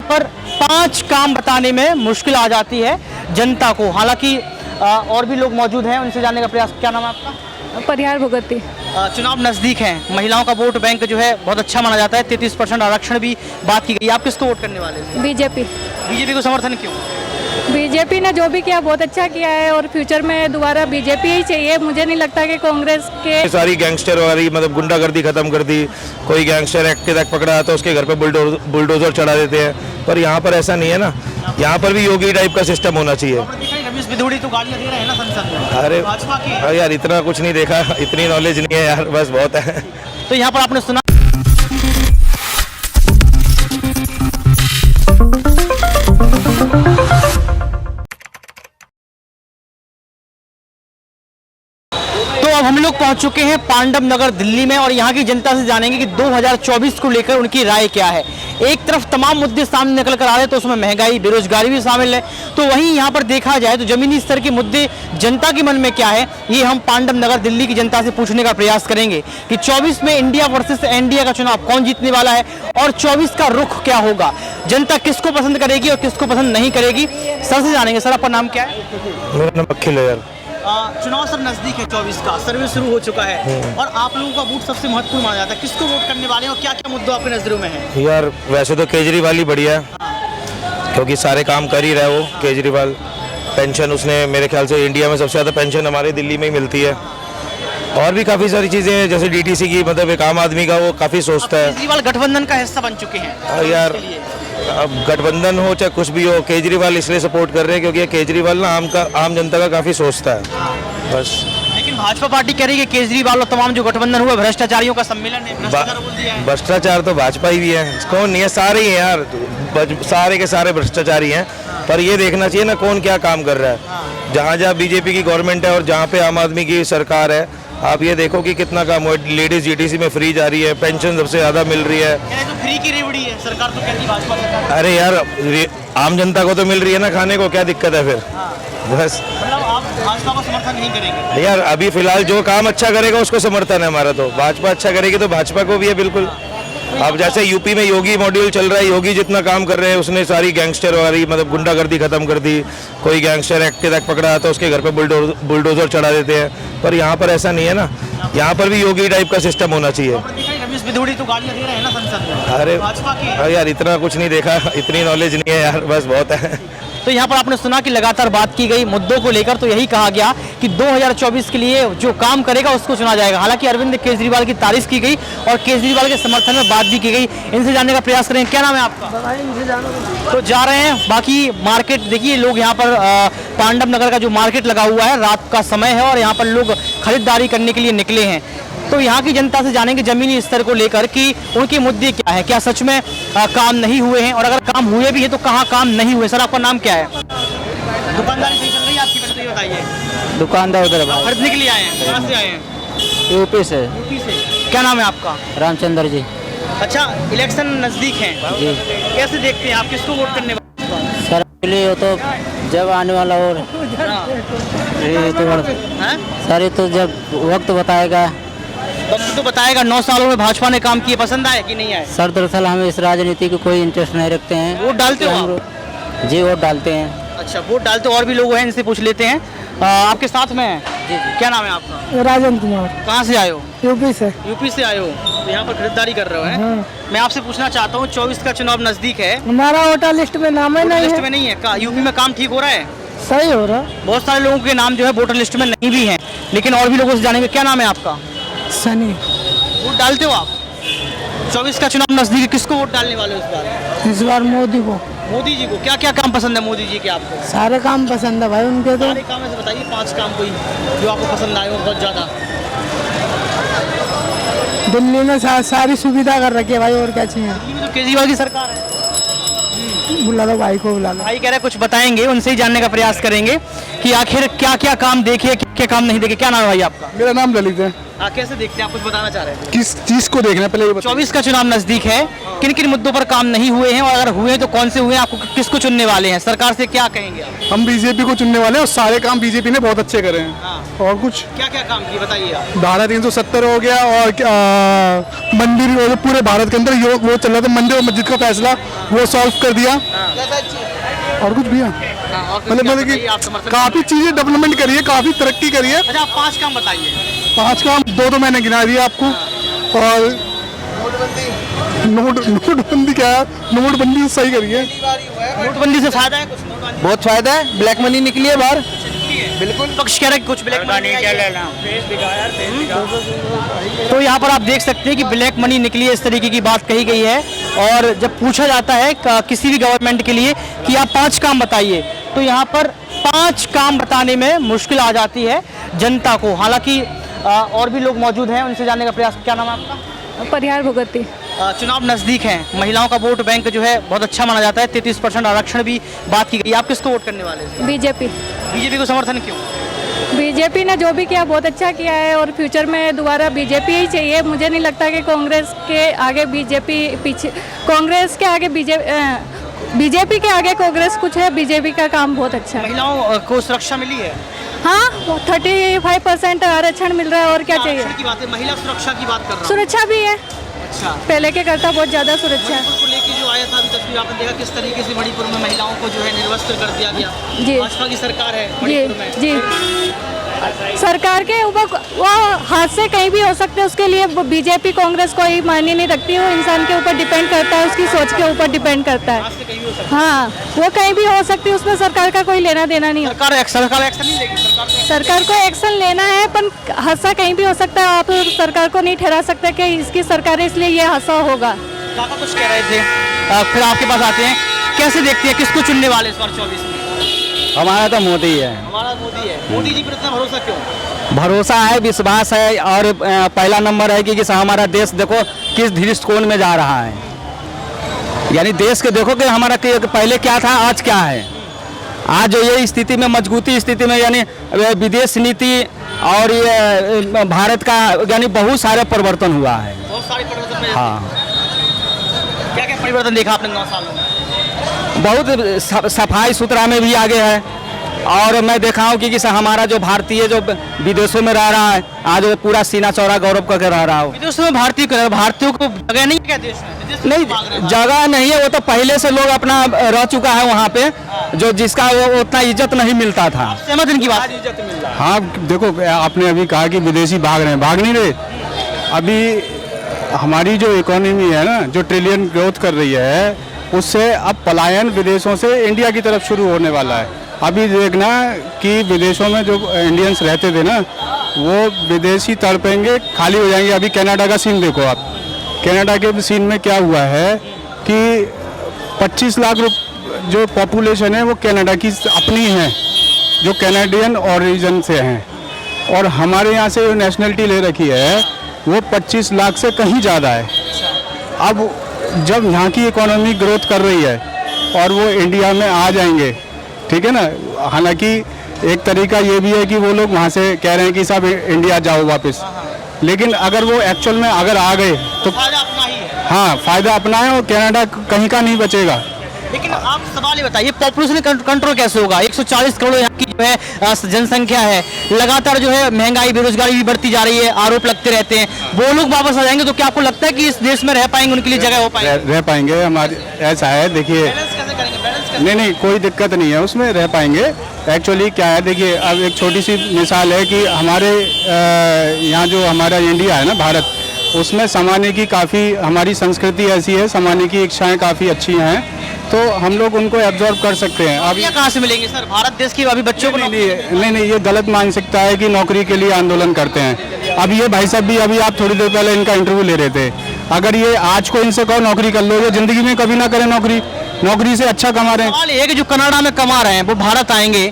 पर 5 काम बताने में मुश्किल आ जाती है जनता को। हालांकि और भी लोग मौजूद हैं, उनसे जानने का प्रयास। क्या नाम है आपका? परिहार भुगती। चुनाव नजदीक हैं, महिलाओं का वोट बैंक जो है बहुत अच्छा माना जाता है, 33% आरक्षण भी बात की गई। आप किसको वोट करने वाले हैं? बीजेपी। बीजेपी को समर्थन क्यों? बीजेपी ने जो भी किया बहुत अच्छा किया है और फ्यूचर में दोबारा बीजेपी ही चाहिए। मुझे नहीं लगता कि कांग्रेस के सारी गैंगस्टर वाली मतलब गुंडागर्दी खत्म कर दी। कोई गैंगस्टर एक्टिव पकड़ा तो उसके घर पे बुलडोजर चढ़ा देते हैं, पर यहाँ पर ऐसा नहीं है ना। यहाँ पर भी योगी टाइप का सिस्टम होना चाहिए। तो गालियां दे रहे हैं ना संसद में। अरे भाजपा की यार इतना कुछ नहीं देखा, इतनी नॉलेज नहीं है यार, बस बहुत है। तो यहाँ पर आपने सुना अब हम लोग पहुंच चुके हैं पांडव नगर दिल्ली में और यहाँ की जनता से जानेंगे कि 2024 को लेकर उनकी राय क्या है। एक तरफ तमाम मुद्दे सामने निकल कर आ रहे हैं तो उसमें महंगाई, बेरोजगारी भी शामिल है, तो वहीं यहाँ पर देखा जाए तो जमीनी स्तर के मुद्दे जनता के मन में क्या है, ये हम पांडव नगर दिल्ली की जनता से पूछने का प्रयास करेंगे कि 24 में इंडिया वर्सेस एनडीए का चुनाव कौन जीतने वाला है और 24 का रुख क्या होगा, जनता किसको पसंद करेगी और किसको पसंद नहीं करेगी। सर से जानेंगे। सर, आपका नाम क्या है? मेरा नाम अखिल है यार। चुनाव सर नजदीक है, 24 का सर्वे शुरू हो चुका है और आप लोगों का वोट सबसे महत्वपूर्ण माना जाता है। किसको वोट करने वाले हैं और क्या क्या मुद्दों आपके नजरों में है? यार वैसे तो केजरीवाल ही बढ़िया है, क्योंकि सारे काम कर ही रहा है वो केजरीवाल। पेंशन उसने मेरे ख्याल से इंडिया में सबसे ज़्यादा पेंशन हमारे दिल्ली में ही मिलती है, और भी काफ़ी सारी चीज़ें हैं जैसे डीटीसी की, मतलब एक आम आदमी का वो काफ़ी सोचता है। केजरीवाल गठबंधन का हिस्सा बन चुके हैं यार, अब गठबंधन हो चाहे कुछ भी हो, केजरीवाल इसलिए सपोर्ट कर रहे हैं क्योंकि केजरीवाल ना आम जनता का काफ़ी सोचता है, बस। लेकिन भाजपा पार्टी कह रही है कि केजरीवाल और तमाम जो गठबंधन हुआ भ्रष्टाचारियों का सम्मेलन है, भ्रष्टाचार तो भाजपा ही भी है, कौन नहीं है, सारे ही हैं यार, सारे के सारे भ्रष्टाचारी हैं। पर ये देखना चाहिए ना कौन क्या काम कर रहा है। जहाँ जहाँ बीजेपी की गवर्नमेंट है और जहाँ पे आम आदमी की सरकार है, आप ये देखो कि कितना काम हुआ। लेडीज जीटीसी में फ्री जा रही है, पेंशन सबसे ज़्यादा मिल रही है। तो फ्री की रेवड़ी है सरकार तो कहती है भाजपा सरकार। अरे यार आम जनता को तो मिल रही है ना खाने को, क्या दिक्कत है फिर? बस मतलब आप भाजपा को समर्थन नहीं करेंगे? यार अभी फिलहाल जो काम अच्छा करेगा उसको समर्थन है हमारा, तो भाजपा अच्छा करेगी तो भाजपा को भी है बिल्कुल। अब जैसे यूपी में योगी मॉड्यूल चल रहा है, योगी जितना काम कर रहे हैं उसने सारी गैंगस्टर वाली मतलब गुंडागर्दी खत्म कर दी। कोई गैंगस्टर एक्टिव पकड़ा तो उसके घर पे बुलडोजर चढ़ा देते हैं, पर यहाँ पर ऐसा नहीं है ना। यहाँ पर भी योगी टाइप का सिस्टम होना चाहिए। तो गालियां दे रहे हैं ना संसद में। अरे भाजपा की यार इतना कुछ नहीं देखा, इतनी नॉलेज नहीं है यार, बस बहुत है। तो यहाँ पर आपने सुना कि लगातार बात की गई मुद्दों को लेकर, तो यही कहा गया कि 2024 के लिए जो काम करेगा उसको चुना जाएगा। हालांकि अरविंद केजरीवाल की तारीफ की गई और केजरीवाल के समर्थन में बात भी की गई। इनसे जानने का प्रयास करेंगे। क्या नाम है आपका? तो जा रहे हैं बाकी मार्केट। देखिए लोग यहाँ पर पांडव नगर का जो मार्केट लगा हुआ है, रात का समय है और यहाँ पर लोग खरीदारी करने के लिए निकले हैं। तो यहाँ की जनता से जानेंगे जमीनी स्तर को लेकर कि उनके मुद्दे क्या है, क्या सच में काम नहीं हुए हैं और अगर काम हुए भी है तो कहाँ काम नहीं हुए। सर, आपका नाम क्या है? दुकानदारी सही चल रही है आपकी? पहले तो ये बताइए। दुकानदार उधर खरीदने के लिए आए हैं? कहाँ से आए हैं? यूपी से। यूपी से। क्या नाम है आपका? रामचंद्र जी। अच्छा, इलेक्शन नजदीक है जी, कैसे देखते हैं आप, किसको वोट करने वाले? सर वो तो जब आने वाला और ये तो सर ये तो जब वक्त बताएगा। वक्त तो बताएगा। 9 सालों में भाजपा ने काम किए, पसंद आए कि नहीं आए? सर दरअसल हम इस राजनीति को कोई इंटरेस्ट नहीं रखते हैं। वोट डालते हो आप? जी वोट डालते हैं। अच्छा, वोट डालते हो। और भी लोग हैं, इनसे पूछ लेते हैं। आपके साथ में है? जी जी। क्या नाम है आपका? राजेंद्र कुमार। कहाँ से आए हो? यूपी से। यूपी से आए हो, तो यहाँ पर खरीदारी कर रहे हो हैं? मैं आपसे पूछना चाहता हूँ, 24 का चुनाव नजदीक है, हमारा वोटर लिस्ट में नाम है नहीं लिस्ट है। में नहीं है। यूपी में काम ठीक हो रहा है? सही हो रहा। बहुत सारे लोगों के नाम जो है वोटर लिस्ट में नहीं भी हैं, लेकिन और भी लोगों से जानेंगे। क्या नाम है आपका? सनी। वोट डालते हो आप? 24 का चुनाव नजदीक है, किसको वोट डालने वाले हो इस बार मोदी को। मोदी जी को। क्या क्या काम पसंद है मोदी जी के आपको? सारे काम पसंद है भाई उनके तो। सारे काम ऐसे बताइए, 5 काम कोई जो आपको पसंद आए हो बहुत ज्यादा। दिल्ली में सारी सुविधा कर रखी है भाई, और क्या चाहिए? तो केजरीवाल की सरकार है। बुला लो भाई को, बुला लो। भाई कह रहे कुछ बताएंगे, उनसे ही जानने का प्रयास करेंगे कि आखिर क्या क्या काम देखे, क्या क्या काम नहीं देखे। क्या नाम है भाई आपका? मेरा नाम ललित है। कैसे देखते हैं आप, कुछ बताना चाह रहे हैं? किस चीज को देखना है पहले ये बताओ। 24 का चुनाव नजदीक है, किन किन मुद्दों पर काम नहीं हुए हैं और अगर हुए तो कौन से हुए हैं? आपको किसको चुनने वाले हैं? सरकार से क्या कहेंगे आप? हम बीजेपी को चुनने वाले हैं और सारे काम बीजेपी ने बहुत अच्छे करे हैं। हाँ। और कुछ क्या क्या काम किए बताइए आप। धारा 370 हो गया और मंदिर वो जो पूरे भारत के अंदर वो चल रहा था मंदिर और मस्जिद का फैसला वो सॉल्व कर दिया। और कुछ भैया मतलब कि काफी चीजें डेवलपमेंट करी है, काफी तरक्की करी है। अच्छा, आप 5 काम बताइए। 5 काम 2 तो मैंने गिना दिया आपको। और नोटबंदी क्या है, नोटबंदी सही करी है। नोटबंदी से फायदा है कुछ? बहुत फायदा है, ब्लैक मनी निकली है बाहर। बिल्कुल पक्ष कह रहे हैं कि कुछ ब्लैक मनी तो यहाँ पर आप देख सकते हैं कि ब्लैक मनी निकली है, इस तरीके की बात कही गई है। और जब पूछा जाता है किसी भी गवर्नमेंट के लिए कि आप 5 काम बताइए, तो यहाँ पर 5 काम बताने में मुश्किल आ जाती है जनता को। हालांकि और भी लोग मौजूद हैं, उनसे जानने का प्रयास। क्या नाम है आपका? परिहार भुगती। चुनाव नजदीक हैं, महिलाओं का वोट बैंक जो है बहुत अच्छा माना जाता है, 33% आरक्षण भी बात की गई। आप किसको वोट करने वाले हैं? बीजेपी। बीजेपी को समर्थन क्यों? बीजेपी ने जो भी किया बहुत अच्छा किया है और फ्यूचर में दोबारा बीजेपी ही चाहिए। मुझे नहीं लगता कि कांग्रेस के आगे बीजेपी पीछे, कांग्रेस के आगे बीजेपी के आगे कांग्रेस कुछ है। बीजेपी का काम बहुत अच्छा है। महिलाओं को सुरक्षा मिली है? हाँ, 35% आरक्षण मिल रहा है और क्या चाहिए। की बात है, महिला सुरक्षा की बात कर रहा हूं। सुरक्षा भी है, अच्छा, पहले के करता बहुत ज्यादा सुरक्षा है। मणिपुर को लेके जो आया था अभी तस्वीर आपने देखा, किस तरीके से मणिपुर में महिलाओं को जो है निर्वस्त्र कर दिया गया। जी। भाजपा की सरकार है जी मणिपुर में। जी, सरकार के ऊपर वो हाथ से कहीं भी हो सकते हैं, उसके लिए बीजेपी कांग्रेस कोई मायने नहीं रखती। वो इंसान के ऊपर डिपेंड करता है, उसकी सोच के ऊपर डिपेंड करता है। हाँ, वो कहीं भी हो सकती है, उसमें सरकार का कोई लेना देना नहीं होता। सरकार एक्शन नहीं लेगी। सरकार को एक्शन लेना है, पर हादसा कहीं भी हो सकता है। आप सरकार को नहीं ठहरा सकते कि इसकी सरकार है इसलिए ये हादसा होगा। काका कुछ कह रहे थे, फिर आपके पास आते हैं। कैसे देखते हैं, किसको चुनने वाले इस बार 24 में? हमारा तो मोदी है। हमारा मोदी है। मोदी जी पर इतना भरोसा क्यों? भरोसा है, विश्वास है। और पहला नंबर है कि हमारा देश देखो किस दृष्टिकोण में जा रहा है। यानी देश के देखो कि हमारा पहले क्या था, आज क्या है। आज जो ये स्थिति में, मजबूती स्थिति में, यानी विदेश नीति और ये भारत का यानी बहुत सारे परिवर्तन हुआ है। बहुत सारे परिवर्तन। हाँ, क्या क्या परिवर्तन देखा आपने 9 सालों में? बहुत सफाई सुथरा में भी आगे है। और मैं देखा हूँ कि हमारा जो भारतीय जो विदेशों में रह रहा है, आज वो पूरा सीना चौड़ा गौरव करके रह रहा हो। विदेशों में भारतीयों को जगह नहीं है क्या देश में? नहीं, जगह नहीं है, वो तो पहले से लोग अपना रह चुका है वहाँ पे, जो जिसका वो उतना इज्जत नहीं मिलता था। सहमत इनकी बात? हाँ देखो, आपने अभी कहा कि विदेशी भाग रहे हैं, भाग नहीं रहे। अभी हमारी जो इकोनॉमी है ना, जो ट्रिलियन ग्रोथ कर रही है, उससे अब पलायन विदेशों से इंडिया की तरफ शुरू होने वाला है। अभी देखना कि विदेशों में जो इंडियंस रहते थे ना, वो विदेशी तड़पेंगे, खाली हो जाएंगे। अभी कनाडा का सीन देखो आप, कनाडा के सीन में क्या हुआ है कि 25 लाख जो पॉपुलेशन है वो कनाडा की अपनी है, जो कैनेडियन ओरिजिन से हैं। और हमारे यहाँ से जो नेशनलिटी ले रखी है वो 25 लाख से कहीं ज़्यादा है। अब जब यहाँ की इकोनॉमी ग्रोथ कर रही है और वो इंडिया में आ जाएंगे, ठीक है ना। हालांकि एक तरीका ये भी है कि वो लोग वहाँ से कह रहे हैं कि साहब इंडिया जाओ वापस, लेकिन अगर वो एक्चुअल में अगर आ गए तो फायदा अपना ही है। हाँ, फायदा अपना है और कनाडा कहीं का नहीं बचेगा। लेकिन आप सवाल ये बताइए, पॉपुलेशन कंट्रोल कैसे होगा? 140 करोड़ यहाँ की जो है जनसंख्या है, लगातार जो है महंगाई, बेरोजगारी भी बढ़ती जा रही है, आरोप लगते रहते हैं। वो लोग वापस आ जाएंगे तो क्या आपको लगता है कि इस देश में रह पाएंगे, उनके लिए जगह हो पाएगी? रह पाएंगे। हमारे ऐसा है, देखिए, नहीं कोई दिक्कत नहीं है उसमें, रह पाएंगे। एक्चुअली क्या है, देखिए, अब एक छोटी सी मिसाल है कि हमारे यहाँ जो हमारा इंडिया है ना, भारत, उसमें समाने की काफ़ी हमारी संस्कृति ऐसी है, समाने की इच्छाएं काफ़ी अच्छी हैं, तो हम लोग उनको एब्जॉर्ब कर सकते हैं। अब ये कहाँ से मिलेंगे सर? भारत देश की अभी बच्चों को नहीं, ये गलत मानसिकता है कि नौकरी के लिए आंदोलन करते हैं। अब ये भाई साहब भी, अभी आप थोड़ी देर पहले इनका इंटरव्यू ले रहे थे, अगर ये आज को इनसे कहो नौकरी कर लो, ये जिंदगी में कभी ना करें नौकरी से अच्छा कमा रहे हैं। सवाल ये है कि जो कनाडा में कमा रहे हैं वो भारत आएंगे,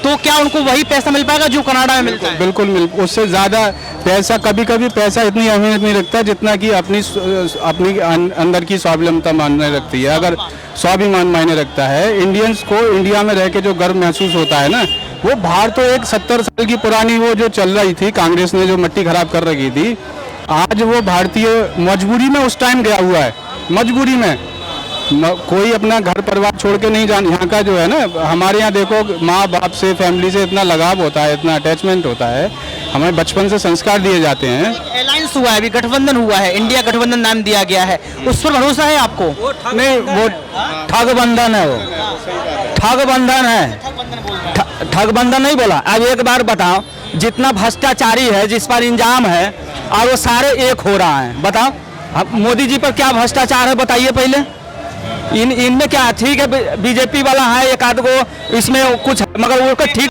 तो क्या उनको वही पैसा मिल पाएगा जो कनाडा में मिलता है? बिल्कुल उससे ज़्यादा पैसा, कभी कभी पैसा इतनी अहमियत नहीं रखता जितना कि अपनी अंदर की स्वावलंबता मायने रखती है। अगर स्वाभिमान मायने रखता है, इंडियंस को इंडिया में रह के जो गर्व महसूस होता है ना, वो बाहर तो एक 70 साल की पुरानी वो जो चल रही थी, कांग्रेस ने जो मिट्टी खराब कर रखी थी, आज वो भारतीय मजबूरी में उस टाइम गया हुआ है, मजबूरी में। कोई अपना घर परिवार छोड़ के नहीं जान, यहाँ का जो है ना, हमारे यहाँ देखो माँ बाप से, फैमिली से इतना लगाव होता है, इतना अटैचमेंट होता है, हमें बचपन से संस्कार दिए जाते हैं। अलायंस हुआ है, अभी गठबंधन हुआ है, इंडिया गठबंधन नाम दिया गया है, उस पर भरोसा है आपको? नहीं, वो ठगबंधन है, वो ठगबंधन है, ठगबंधन नहीं बोला। अब एक बार बताओ, जितना भ्रष्टाचारी है, जिस पर इंजाम है, और वो सारे एक हो रहा है, बताओ अब मोदी जी पर क्या भ्रष्टाचार है बताइए पहले। इनमें क्या ठीक है, बीजेपी वाला है एक आध को, इसमें कुछ है, मगर वो ठीक